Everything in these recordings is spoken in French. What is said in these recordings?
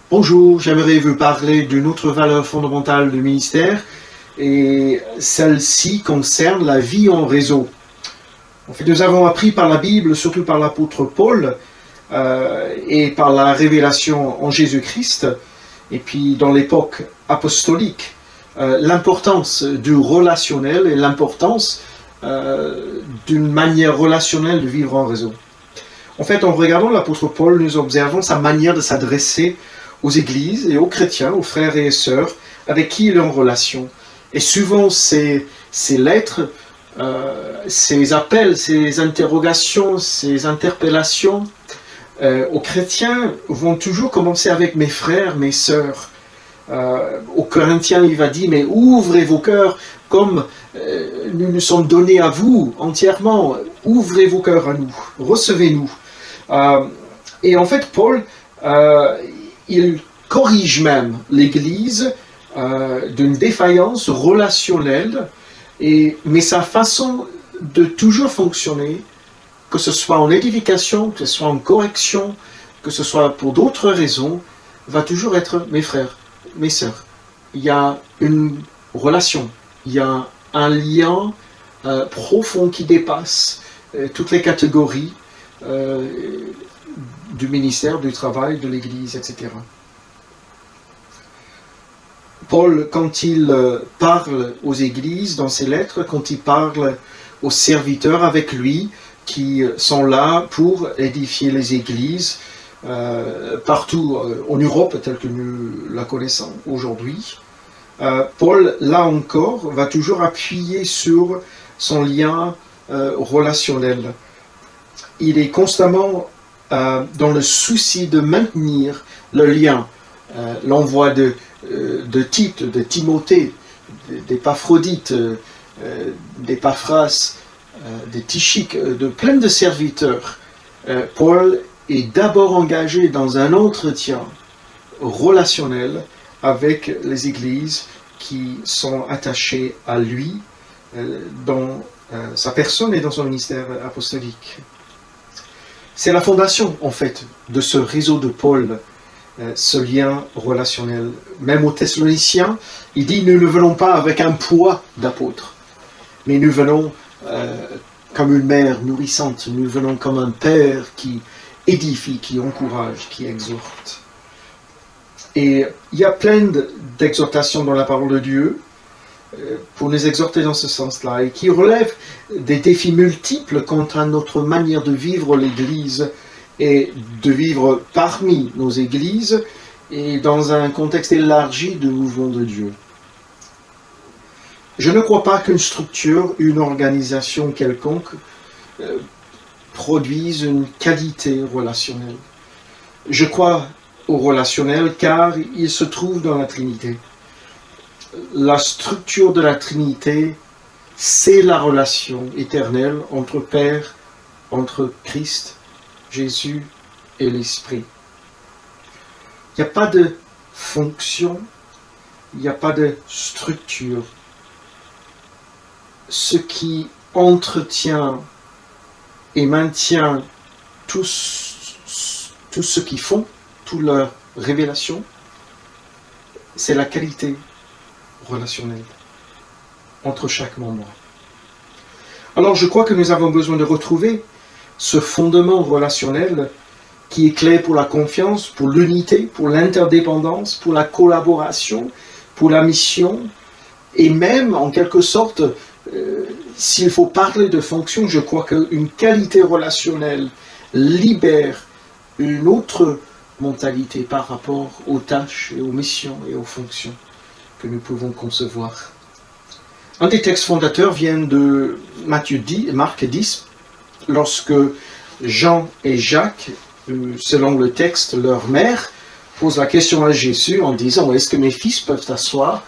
Bonjour, j'aimerais vous parler d'une autre valeur fondamentale du ministère et celle-ci concerne la vie en réseau. En fait, nous avons appris par la Bible, surtout par l'apôtre Paul et par la révélation en Jésus-Christ et puis dans l'époque apostolique, l'importance du relationnel et l'importance d'une manière relationnelle de vivre en réseau. En fait, en regardant l'apôtre Paul, nous observons sa manière de s'adresser aux églises et aux chrétiens, aux frères et sœurs avec qui il est en relation. Et souvent, ces lettres, ces appels, ces interrogations, ces interpellations aux chrétiens vont toujours commencer avec mes frères, mes sœurs. Aux Corinthiens, il va dire, mais ouvrez vos cœurs comme nous nous sommes donnés à vous entièrement. Ouvrez vos cœurs à nous, recevez-nous. Et en fait, Paul, il corrige même l'Église d'une défaillance relationnelle, mais sa façon de toujours fonctionner, que ce soit en édification, que ce soit en correction, que ce soit pour d'autres raisons, va toujours être mes frères, mes sœurs. Il y a une relation, il y a un lien profond qui dépasse toutes les catégories du ministère, du travail, de l'Église, etc. Paul, quand il parle aux églises dans ses lettres, quand il parle aux serviteurs avec lui, qui sont là pour édifier les églises, partout en Europe, telle que nous la connaissons aujourd'hui, Paul, là encore, va toujours appuyer sur son lien relationnel. Il est constamment dans le souci de maintenir le lien, l'envoi de Tite, de Timothée, d'Épaphrodite, d'Épaphras, de Tychique, de plein de serviteurs. Paul est d'abord engagé dans un entretien relationnel avec les églises qui sont attachées à lui dans sa personne et dans son ministère apostolique. C'est la fondation, en fait, de ce réseau de Paul, ce lien relationnel. Même aux Thessaloniciens, il dit « Nous ne venons pas avec un poids d'apôtres, mais nous venons comme une mère nourrissante, nous venons comme un père qui édifie, qui encourage, qui exhorte. » Et il y a plein d'exhortations dans la parole de Dieu pour nous exhorter dans ce sens-là, et qui relèvent des défis multiples quant à notre manière de vivre l'Église et de vivre parmi nos églises et dans un contexte élargi de mouvement de Dieu. Je ne crois pas qu'une structure, une organisation quelconque produise une qualité relationnelle. Je crois au relationnel car il se trouve dans la Trinité. La structure de la Trinité, c'est la relation éternelle entre Père, entre Christ, Jésus et l'Esprit. Il n'y a pas de fonction, il n'y a pas de structure. Ce qui entretient et maintient tout ce qu'ils font, toute leur révélation, c'est la qualité relationnelle entre chaque membre. Alors je crois que nous avons besoin de retrouver ce fondement relationnel qui est clé pour la confiance, pour l'unité, pour l'interdépendance, pour la collaboration, pour la mission, et même en quelque sorte, s'il faut parler de fonction, je crois qu'une qualité relationnelle libère une autre mentalité par rapport aux tâches et aux missions et aux fonctions que nous pouvons concevoir. Un des textes fondateurs vient de Marc 10, lorsque Jean et Jacques, selon le texte, leur mère, posent la question à Jésus en disant « Est-ce que mes fils peuvent s'asseoir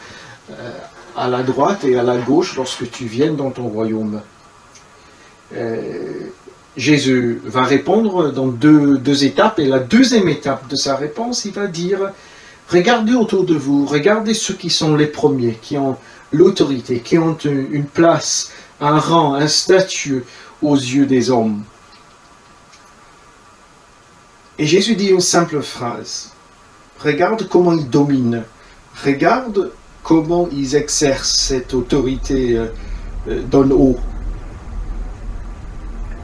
à la droite et à la gauche lorsque tu viennes dans ton royaume ?» Jésus va répondre dans deux étapes, et la deuxième étape de sa réponse, il va dire « Regardez autour de vous, regardez ceux qui sont les premiers, qui ont l'autorité, qui ont une place, un rang, un statut aux yeux des hommes. » Et Jésus dit une simple phrase regarde comment ils dominent, regarde comment ils exercent cette autorité d'en haut.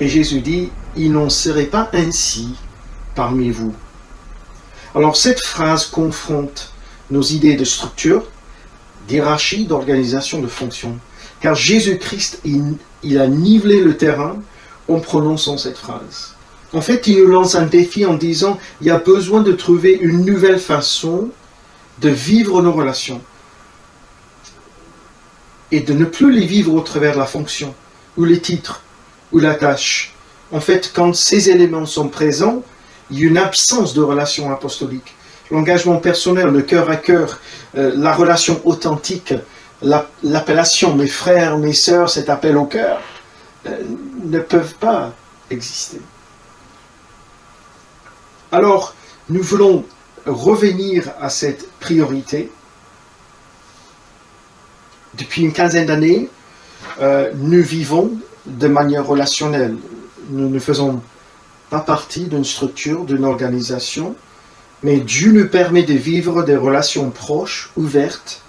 Et Jésus dit, il n'en serait pas ainsi parmi vous. Alors cette phrase confronte nos idées de structure, d'hierarchie, d'organisation, de fonction. Car Jésus-Christ, il a nivelé le terrain en prononçant cette phrase. En fait, il nous lance un défi en disant, il y a besoin de trouver une nouvelle façon de vivre nos relations. Et de ne plus les vivre au travers de la fonction, ou les titres, ou la tâche. En fait, quand ces éléments sont présents, il y a une absence de relation apostolique. L'engagement personnel, le cœur à cœur, la relation authentique, l'appellation mes frères, mes sœurs, cet appel au cœur, ne peuvent pas exister. Alors, nous voulons revenir à cette priorité. Depuis une quinzaine d'années, nous vivons de manière relationnelle. Nous ne faisons pas partie d'une structure, d'une organisation, mais Dieu nous permet de vivre des relations proches, ouvertes,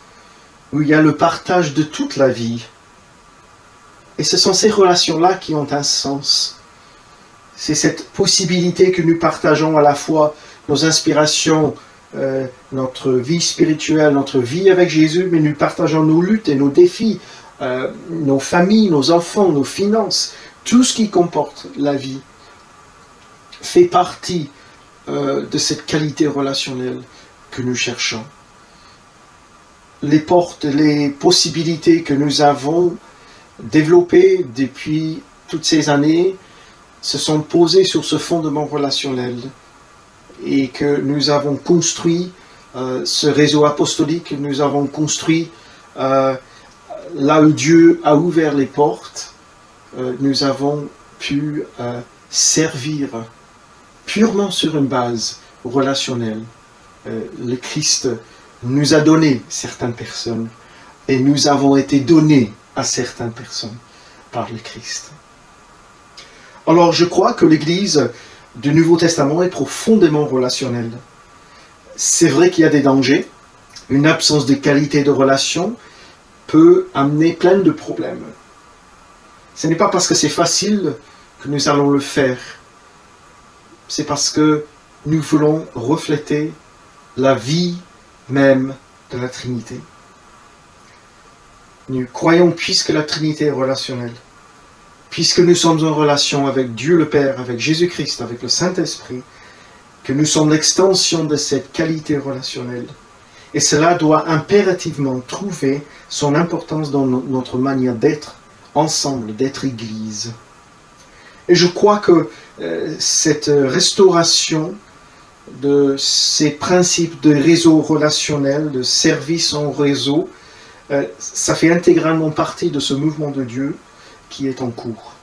où il y a le partage de toute la vie. Et ce sont ces relations-là qui ont un sens. C'est cette possibilité que nous partageons à la fois nos inspirations, notre vie spirituelle, notre vie avec Jésus, mais nous partageons nos luttes et nos défis, nos familles, nos enfants, nos finances, tout ce qui comporte la vie fait partie de cette qualité relationnelle que nous cherchons. Les portes, les possibilités que nous avons développées depuis toutes ces années se sont posées sur ce fondement relationnel et que nous avons construit ce réseau apostolique, nous avons construit là où Dieu a ouvert les portes, nous avons pu servir purement sur une base relationnelle. Le Christ nous a donné certaines personnes et nous avons été donnés à certaines personnes par le Christ. Alors je crois que l'Église du Nouveau Testament est profondément relationnelle. C'est vrai qu'il y a des dangers. Une absence de qualité de relation peut amener plein de problèmes. Ce n'est pas parce que c'est facile que nous allons le faire. C'est parce que nous voulons refléter la vie même de la Trinité. Nous croyons, puisque la Trinité est relationnelle, puisque nous sommes en relation avec Dieu le Père, avec Jésus-Christ, avec le Saint-Esprit, que nous sommes l'extension de cette qualité relationnelle. Et cela doit impérativement trouver son importance dans notre manière d'être ensemble, d'être Église. Et je crois que cette restauration de ces principes de réseau relationnel, de service en réseau, ça fait intégralement partie de ce mouvement de Dieu qui est en cours.